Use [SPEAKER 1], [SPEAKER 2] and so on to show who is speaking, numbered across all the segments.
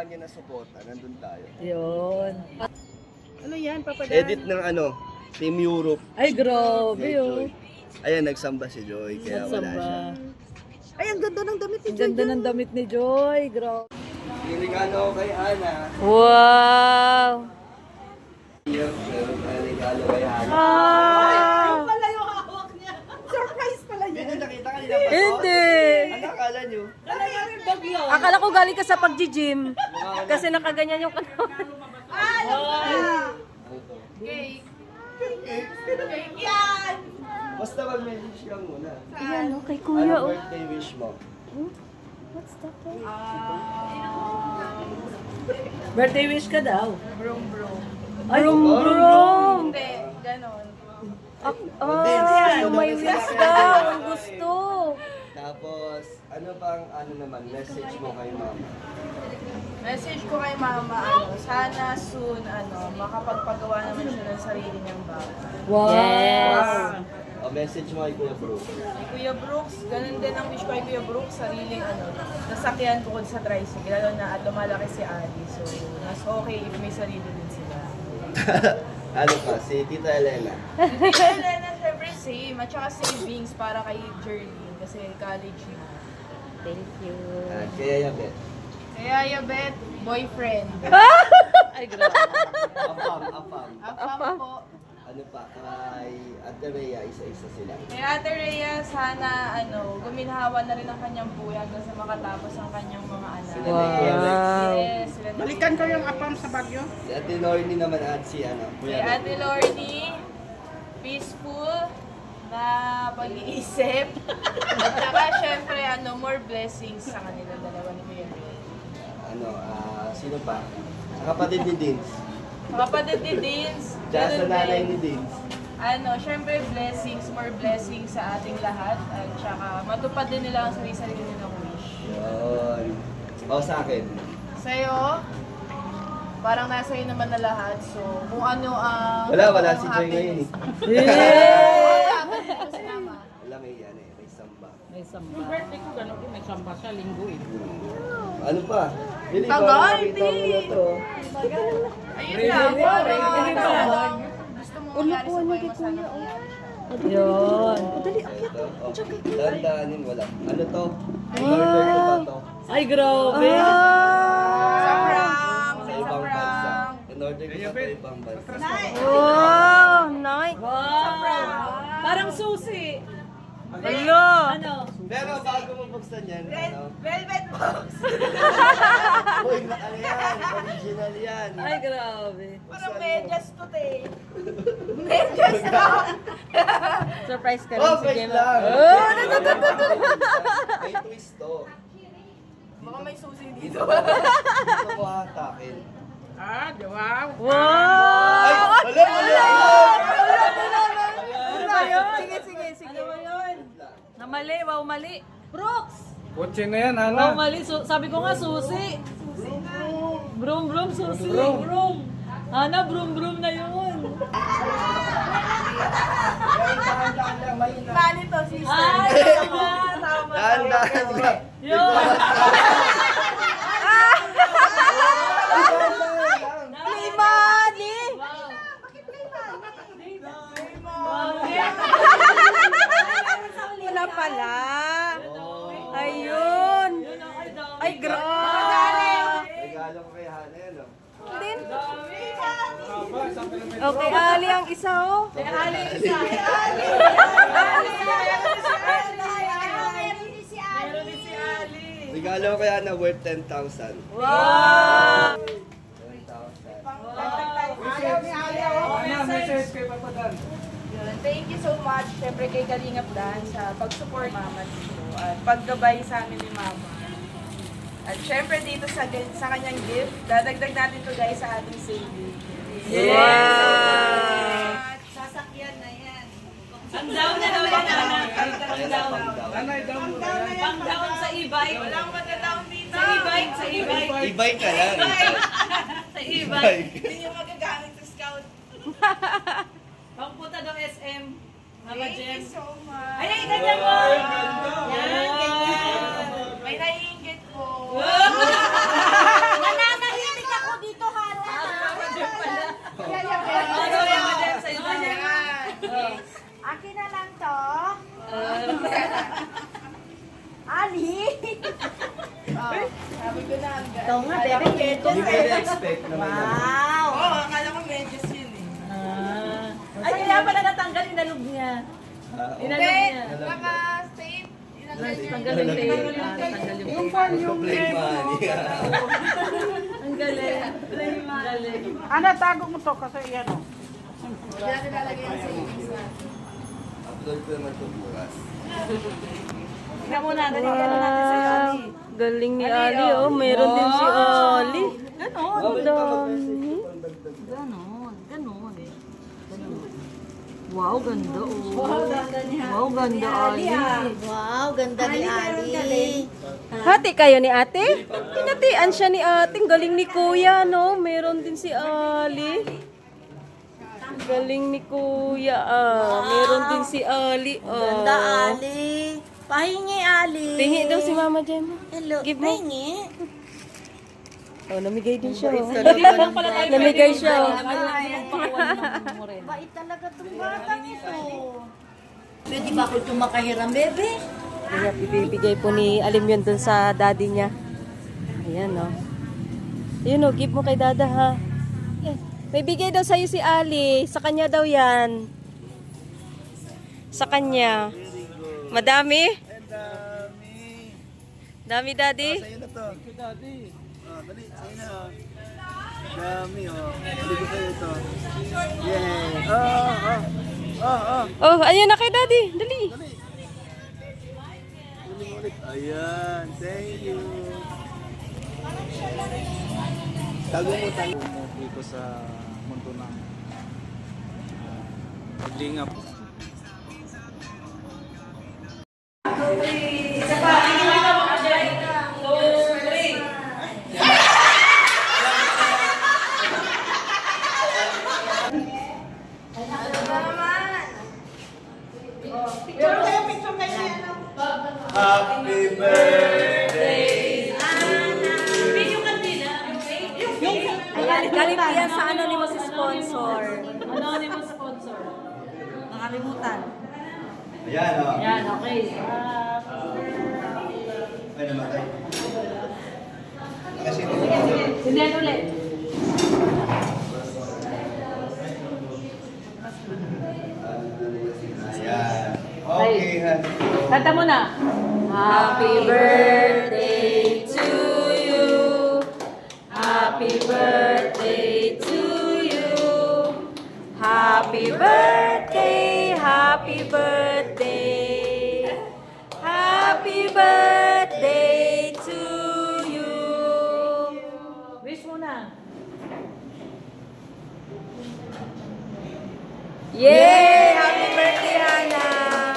[SPEAKER 1] kanya na suporta, nandun tayo.
[SPEAKER 2] Yun.
[SPEAKER 3] Ano yan, papadaan?
[SPEAKER 1] Edit ng Team Europe.
[SPEAKER 2] Ay, grabe
[SPEAKER 1] Kay
[SPEAKER 2] oh.
[SPEAKER 1] Joy. Ayan, nagsamba si Joy, kaya wala
[SPEAKER 2] Nagsamba.
[SPEAKER 1] siya.
[SPEAKER 3] Ay, ang ganda ng damit ni
[SPEAKER 2] Ang ganda ng damit ni Joy. Grabe.
[SPEAKER 1] Regalo ko kay Ana.
[SPEAKER 2] Wow!
[SPEAKER 1] Yung regalo kay Ana.
[SPEAKER 2] Ah!
[SPEAKER 3] pala yung hawak niya. Surprise pala yun.
[SPEAKER 1] Hindi nakita kanina pa to?
[SPEAKER 2] Hindi!
[SPEAKER 1] Ano akala nyo?
[SPEAKER 3] Bagyo.
[SPEAKER 2] Akala ko galing ka sa pag-gym. Kasi nakaganyan yung katawan.
[SPEAKER 1] Ano to?
[SPEAKER 3] Cake. Cake yan.
[SPEAKER 1] Basta mag-message ka muna.
[SPEAKER 2] Ayan, no, kay kuya
[SPEAKER 1] Ano
[SPEAKER 2] oh.
[SPEAKER 1] birthday wish mo?
[SPEAKER 2] What's that? Birthday wish ka daw.
[SPEAKER 3] Brum brum.
[SPEAKER 2] Ay, brum!
[SPEAKER 3] Hindi, ganon.
[SPEAKER 2] May wish daw. Ang gusto.
[SPEAKER 1] Tapos, ano pang message mo kay mama?
[SPEAKER 3] Message ko kay mama, sana soon, makapagpagawa naman siya ng sarili niyang bahay.
[SPEAKER 2] Wow! Yes.
[SPEAKER 1] O message mo kay Kuya Bro.
[SPEAKER 3] Kay Kuya Brooks, ganun din ang wish ko kay Kuya Brooks, sariling nasakyan tukod sa tricycle, lalo na at lumalaki si Ali. So, mas okay if may sarili din sila.
[SPEAKER 1] Ano pa? Si Tita Elena.
[SPEAKER 3] Tita Elena, syempre same, at saka savings para kay Jerlyn, kasi college na.
[SPEAKER 2] Thank you.
[SPEAKER 1] Kaya Yabet.
[SPEAKER 3] Kaya Yabet, boyfriend.
[SPEAKER 2] Ay, grabe.
[SPEAKER 1] Afam.
[SPEAKER 3] Afam po.
[SPEAKER 1] Ano pa? Kay Ate Rhea, isa-isa sila.
[SPEAKER 3] Kay Ate Rhea, sana guminhawa na rin ang kanyang buhay hanggang sa makatapos ang kanyang mga anak.
[SPEAKER 1] Sila ni Kuya Rex.
[SPEAKER 3] Yes, sila na.
[SPEAKER 4] Balikan ko yung apam sa Bagyo.
[SPEAKER 1] Si Ate Lorny naman at si
[SPEAKER 3] Kay
[SPEAKER 1] Kuya Rex.
[SPEAKER 3] Ate Lorny, peaceful na pag-iisip. At saka syempre, more blessings sa kanila dalawa ni Kuya Rex.
[SPEAKER 1] Sino pa? Sa kapatid ni Dins.
[SPEAKER 3] Kapatid ni Dins,
[SPEAKER 1] Tsaka sa
[SPEAKER 3] ganun
[SPEAKER 1] nanay
[SPEAKER 3] din.
[SPEAKER 1] ni Dins.
[SPEAKER 3] Syempre more blessings sa ating lahat. At saka matupad din nila ang sarili nilang wish.
[SPEAKER 1] Yun. O sa akin.
[SPEAKER 3] Sa'yo, parang nasa iyo naman na lahat. So, kung ano ang...
[SPEAKER 1] Wala si Joy ngayon eh. Wala may samba.
[SPEAKER 2] May samba.
[SPEAKER 4] Yung birthday ko, gano'n ko, may samba sa linggo eh.
[SPEAKER 1] Ano pa? Bili
[SPEAKER 3] Tagal,
[SPEAKER 1] ba? Nakita mo
[SPEAKER 3] di.
[SPEAKER 1] na to.
[SPEAKER 3] Ayun lang, parang
[SPEAKER 2] Ready.
[SPEAKER 3] gusto mo mangyari sa buhay mo sana.
[SPEAKER 2] Yun.
[SPEAKER 1] Ito. Oh, Dandanin, wala. Ano to? Order ko ba to?
[SPEAKER 2] Ay, grabe.
[SPEAKER 3] Sobrang,
[SPEAKER 1] Sa ibang bansa.
[SPEAKER 3] sobrang.
[SPEAKER 1] In-order ko sa ibang bansa.
[SPEAKER 2] Wow, nice. Wow. Parang susi. Ano?
[SPEAKER 1] Pero bago mo buksan yan,
[SPEAKER 3] Velvet box.
[SPEAKER 1] Uy, yan? Original yan.
[SPEAKER 2] Ay, grabe.
[SPEAKER 3] Parang medyas to, te. Medyas to.
[SPEAKER 2] Surprise ka
[SPEAKER 1] Oh, wait lang. May twist to.
[SPEAKER 3] Baka may susi dito.
[SPEAKER 1] Dito ko hatakin.
[SPEAKER 4] Ah, wow.
[SPEAKER 2] Wow!
[SPEAKER 1] Ay, wala!
[SPEAKER 2] Ano ba yun? Sige. Ano ba yun? Namali, wow, mali. Brooks!
[SPEAKER 5] Kotse na yan,
[SPEAKER 2] Wow,
[SPEAKER 5] Ana.
[SPEAKER 2] mali. Sabi ko nga, susi. Brum, susi. Brum. Ana, brum na yun.
[SPEAKER 3] Mali to, sister.
[SPEAKER 2] Ay, tama.
[SPEAKER 1] Dahan-dahan lang.
[SPEAKER 2] Yun. Play money! Wala pala. Ayun. Ay, grabe.
[SPEAKER 1] Regalo ko kay Hana yan, oh.
[SPEAKER 2] Din. Okay, Ali ang isa, oh.
[SPEAKER 3] Ali, isa.
[SPEAKER 2] Meron din si Ali.
[SPEAKER 1] Regalo ko kay Hana worth 10,000.
[SPEAKER 2] Wow!
[SPEAKER 1] 10,000.
[SPEAKER 5] Ana, message kay Papa Dan.
[SPEAKER 3] Yun, thank you so much, syempre kay Kalingap Dan sa pag-support mama dito at paggabay sa amin ni mama. At syempre dito sa kanyang gift, dadagdag natin to guys sa ating saving.
[SPEAKER 2] Wow!
[SPEAKER 3] Sasakyan na yan.
[SPEAKER 2] Ang down na daw yan, Ana.
[SPEAKER 1] Ayan na, pang-down.
[SPEAKER 5] Anay, down mo na yan.
[SPEAKER 2] Pang down sa e-bike.
[SPEAKER 3] Walang magda-down dito.
[SPEAKER 2] Sa e-bike, sa e-bike.
[SPEAKER 1] E-bike ka lang.
[SPEAKER 2] Sa e-bike.
[SPEAKER 3] Hindi nyo magagamit sa scout.
[SPEAKER 2] Pangpunta daw SM. Mama
[SPEAKER 3] Thank
[SPEAKER 2] Jem.
[SPEAKER 3] you so much.
[SPEAKER 2] Ay, ganyan mo!
[SPEAKER 3] Yan, ganyan. May naiingit po.
[SPEAKER 2] Nanana
[SPEAKER 6] Ikaw nga, bebe, medyo.
[SPEAKER 1] Hindi ko na-expect na may ganun.
[SPEAKER 6] Wow!
[SPEAKER 3] Oo, akala ko medyas yun eh.
[SPEAKER 2] Ay, kaya pala natanggal, inalog niya. Inalog niya.
[SPEAKER 3] Naka-state.
[SPEAKER 2] Tanggalin tape. Tanggal yung
[SPEAKER 1] Play money.
[SPEAKER 2] Ang galing. Ang galing.
[SPEAKER 4] Ano, tago mo to kasi yan o.
[SPEAKER 1] Upload ko naman ito bukas.
[SPEAKER 2] Tingnan mo na, galing natin sa Ali. Galing ni Ali, oh. Meron din si Ali. Ganon. Dami. Ganon. Ganon. Wow, ganda, oh. Wow, ganda, Ali.
[SPEAKER 6] Wow, ganda ni Ali.
[SPEAKER 2] Hati kayo ni ate? Pinatian siya ni ate. Ang galing ni kuya, no? Meron din si Ali. Galing ni kuya, ah. Meron din si Ali, ah.
[SPEAKER 6] Ganda, Ali. Pahingi, Ali.
[SPEAKER 2] Tingi daw si Mama Gemma.
[SPEAKER 6] Hello,
[SPEAKER 2] Give mo.
[SPEAKER 6] pahingi.
[SPEAKER 2] Oh, namigay din siya. Oh. Namigay siya. Oh.
[SPEAKER 6] Bait talaga itong batang ito. Pwede ba ako itong makahiram, bebe?
[SPEAKER 2] Kaya ibibigay po ni Alim yun dun sa daddy niya. Ayan, oh. Yun, oh. Give mo kay dada, ha. May bigay daw sa'yo si Ali. Sa kanya daw yan. Sa kanya. Madami? Dami, daddy?
[SPEAKER 1] Sa'yo na to. Thank you, daddy. Dali, sa'yo na. Dami, oh. Dali ko sa'yo ito. Yay.
[SPEAKER 2] Oh, ayun na kay daddy. Dali.
[SPEAKER 1] Ulit. Ayan. Thank you. Tago mo.
[SPEAKER 5] Dito sa mundo ng paglingap.
[SPEAKER 1] Happy birthday.
[SPEAKER 2] Galing po yan sa anonymous sponsor.
[SPEAKER 6] Anonymous sponsor. Nakalimutan.
[SPEAKER 1] Ayan, oh.
[SPEAKER 2] Yan, okay.
[SPEAKER 1] Ay, namatay. Kasi ito.
[SPEAKER 2] Sindihan ulit.
[SPEAKER 1] Ayan. Okay, honey.
[SPEAKER 2] Kanta mo na. Happy birthday to you. Happy birthday to you. Happy birthday, happy birthday. Happy birthday to you. Wish mo na. Yay! Happy birthday, Hannah!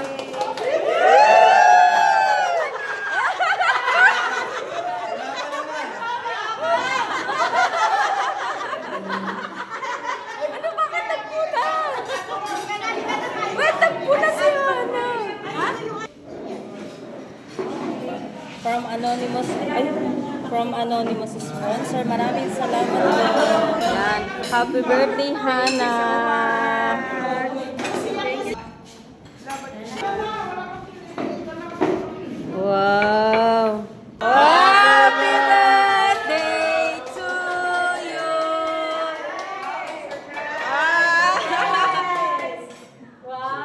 [SPEAKER 2] From anonymous sponsor. Maraming salamat po. Yan. Happy birthday, Hannah. Wow. Happy birthday to you.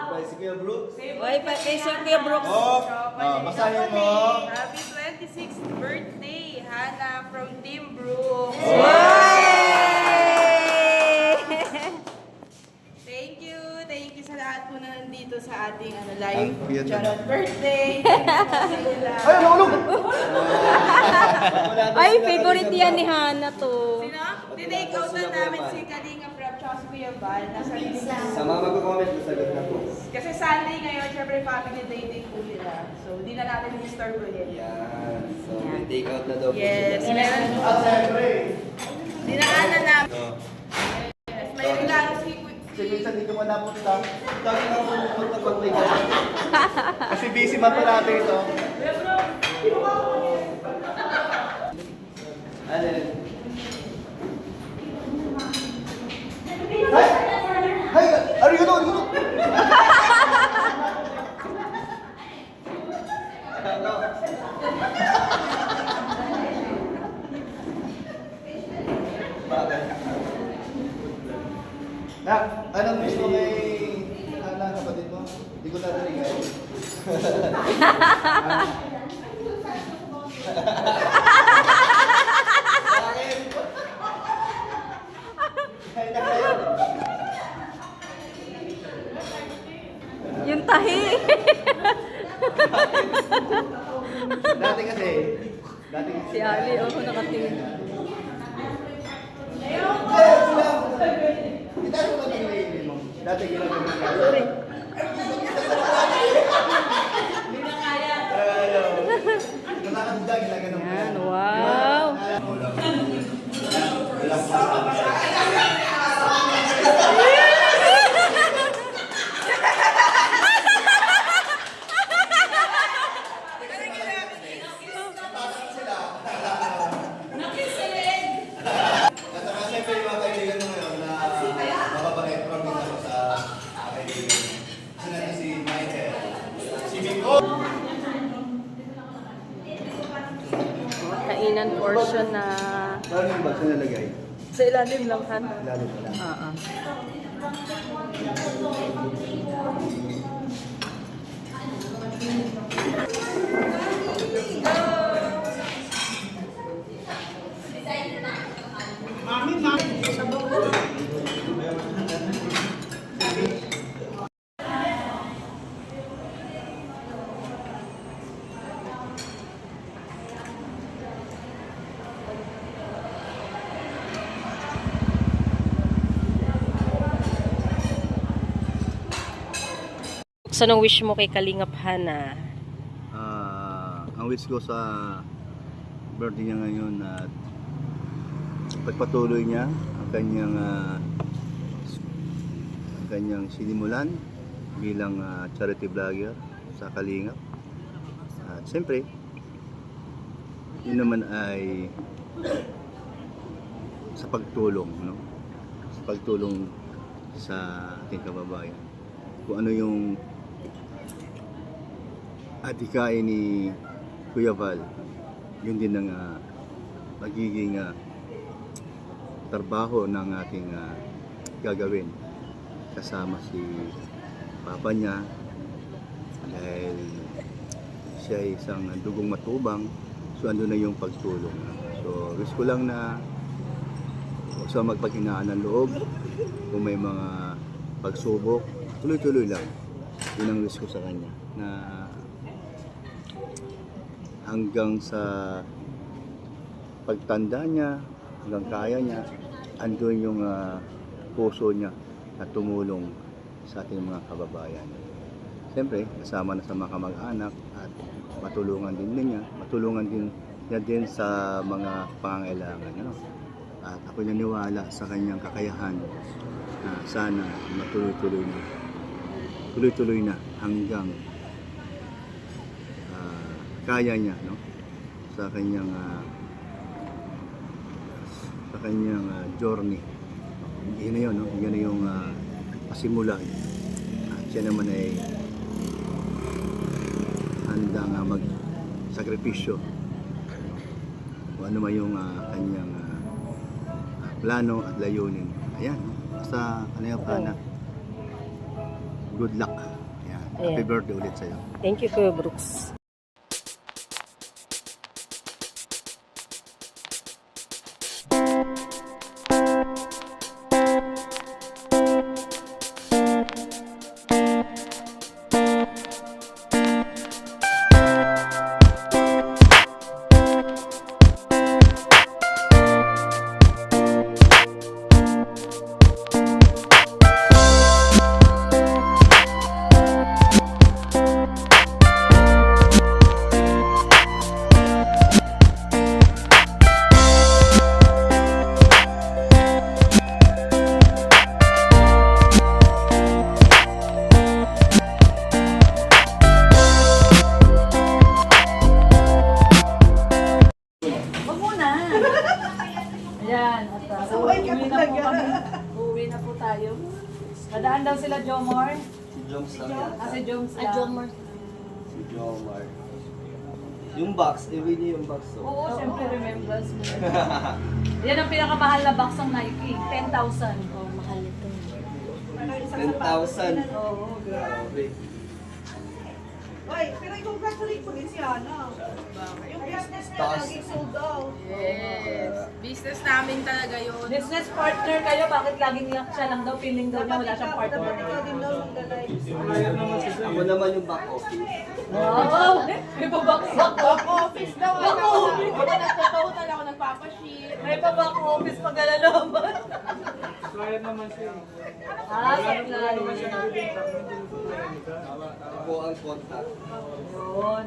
[SPEAKER 1] By si Kuya Brooks.
[SPEAKER 2] Why pa kay Sir Kuya Brooks?
[SPEAKER 1] Oh, basahin mo.
[SPEAKER 3] Happy 26th birthday, Hannah from Team Brooks. Thank you sa lahat po na nandito sa ating live
[SPEAKER 1] Ang cute
[SPEAKER 3] charot
[SPEAKER 1] naman.
[SPEAKER 3] birthday.
[SPEAKER 1] Ay, nahulog!
[SPEAKER 2] Ay, favorite yan ni Hannah to.
[SPEAKER 3] Sino? Tinake out na namin si Kalinga Prep tsaka si Kuya Val. Nasa lisa.
[SPEAKER 1] Sa mga mag-comment, masagot na po.
[SPEAKER 3] Kasi Sunday ngayon, syempre family day din po nila. So, di na natin disturb ulit.
[SPEAKER 1] Yan. So, may take out na daw po
[SPEAKER 3] Yes,
[SPEAKER 1] sila.
[SPEAKER 3] meron. Dinaanan namin.
[SPEAKER 1] So,
[SPEAKER 3] Yes, may regalo si Kuya.
[SPEAKER 1] minsan dito mo napunta. Lagi na ako pupunta pag may ganun. Kasi busy man pala natin ito. Ano yun? Hay! Hay! Arigato! Arigato! Nak, anong gusto mo kay kapatid mo? Hindi ko narinig eh.
[SPEAKER 2] Yung tahi.
[SPEAKER 1] Dati kasi,
[SPEAKER 2] Si Ali, nakatingin.
[SPEAKER 1] Itago mo na yung mo. Dati ginagawa ka.
[SPEAKER 2] Sorry.
[SPEAKER 1] Nakakanda, ginagawa mo.
[SPEAKER 2] Yan, wow.
[SPEAKER 1] Kasama siyempre yung mga kaibigan mo ngayon na mapapag-promise ako sa kaibigan. Sila na si Michael, si Miko.
[SPEAKER 2] Kainan portion na
[SPEAKER 1] Saan yung box na nalagay?
[SPEAKER 2] sa ilalim lang, Han.
[SPEAKER 1] Lalo pala.
[SPEAKER 2] Oo. So, anong wish mo kay Kalingap Hana?
[SPEAKER 1] Ang wish ko sa birthday niya ngayon at pagpatuloy niya ang kanyang sinimulan bilang charity vlogger sa Kalingap. At siyempre, yun naman ay sa pagtulong, no? Sa pagtulong sa ating kababayan. Kung ano yung adhikain ni Kuya Val, yun din ang magiging trabaho ng ating gagawin kasama si Papa niya dahil siya ay isang dugong matubang, so ando na yung pagtulong. So wish ko lang na huwag siya magpaghinaan ng loob, kung may mga pagsubok, tuloy-tuloy lang. Yun ang wish ko sa kanya, na hanggang sa pagtanda niya, hanggang kaya niya, andun yung puso niya na tumulong sa ating mga kababayan. Siyempre, kasama na sa mga kamag-anak at matulungan din niya din sa mga pangangailangan. Ano? At ako naniwala sa kanyang kakayahan na sana tuloy-tuloy na hanggang kaya niya, no, sa kanyang journey. Yun na yun, no? Yan na yung pasimulan. At siya naman ay handang mag-sakripisyo kung ano man yung kanyang plano at layunin. Ayan, basta ano yung plana. Good luck. Ayan. Happy
[SPEAKER 2] Ayan.
[SPEAKER 1] birthday ulit sa'yo.
[SPEAKER 2] Thank you, Kuya Brooks.
[SPEAKER 4] Ayan. At uwi na po kami. Uwi na po tayo. Nadaan daw sila Jomar.
[SPEAKER 7] Si Joms lang yan.
[SPEAKER 4] Si Joms lang.
[SPEAKER 2] Jomar.
[SPEAKER 7] Si Jomar. Yung box, everyday yung box. So.
[SPEAKER 4] Oo, siyempre remembrance mo. Yan ang pinakamahal na box ng Nike. 10,000.
[SPEAKER 2] Oh, mahal ito.
[SPEAKER 7] 10,000.
[SPEAKER 4] Oo,
[SPEAKER 7] Grabe.
[SPEAKER 3] Oy, pero i-congratulate ko din si Ana. Yung business niya
[SPEAKER 7] Taas.
[SPEAKER 3] laging sold out.
[SPEAKER 8] Yes. Business namin talaga yun.
[SPEAKER 4] business partner kayo, bakit laging siya lang daw, feeling daw niya wala siyang partner?
[SPEAKER 3] Dapat ikaw din daw maglalay.
[SPEAKER 7] Ako naman yung back office.
[SPEAKER 4] Wow! May pabaksak
[SPEAKER 3] Back office daw. Back office. Nagtatahunan ako nagpapaship.
[SPEAKER 4] May pa-back office pag alalaman.
[SPEAKER 5] Supplier naman siya.
[SPEAKER 4] Ah, supply.
[SPEAKER 7] Ako ang contact.
[SPEAKER 4] Yun.